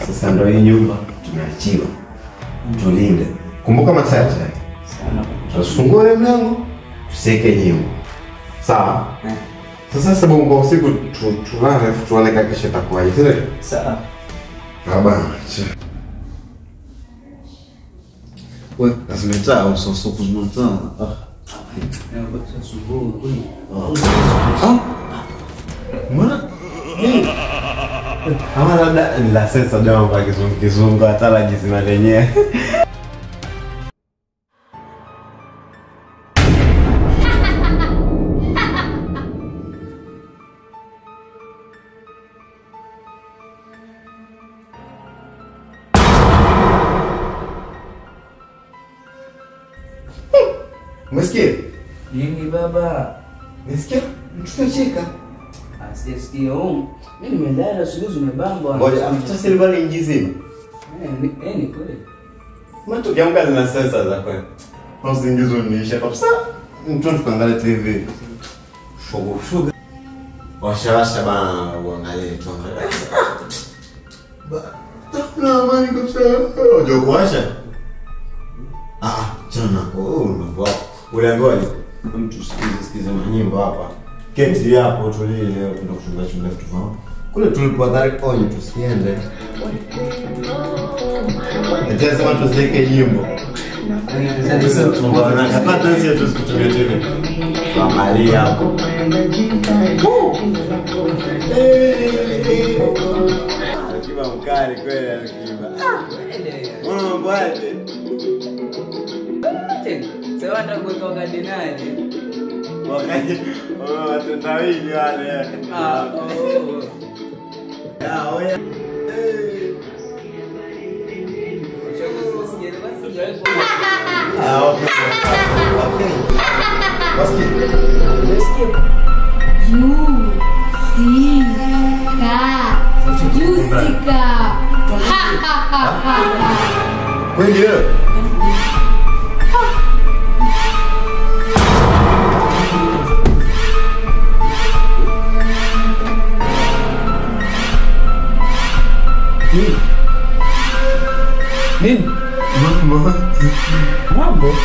Sasa ndio hii nyumba tumeachiwa. Tulinde. Kumbuka masaji. Sana. Tufungue mlango, tuseke nyimbo. Sawa? Sasa sababu kwa usiku tulale tuone kakisha takuwa hivi. Sawa. Baba. Wewe asimeta usoso kuzungumza. Mbona? Ama labda la sensa dawa kwa kizungu hata la jisima lenyewe. Umesikia? Nini baba? Umesikia? Tunacheka. Asisikie mimi nimelala asubuhi umebambwa. Ngoja afuta silver ingizima. Ni kweli. Mtu kiamka na sensa za kweli. Usingizo niisha kabisa. Mtu tukaangalia TV. Shoga. Washa bana uangalie tuangalie. Na mani kabisa. Ojo kuasha. Chana mambo. Uliambiwa mtu sikize manyimbo hapa. Keti hapo tulie leo tunakuchunga vitu vao. Kule tulipodhari onyo tusiende. Ndio watu zike nyimbo. Sasa tunaona kapata sisi tusikutumia TV. Angalia hapo. Akiba mkali kweli akiba. Bwana. Sewa ndakuweka wakati nani? Wakati watendawili wale. Oya. Okay. Yusika. Kweli wewe? Nini? Mambo.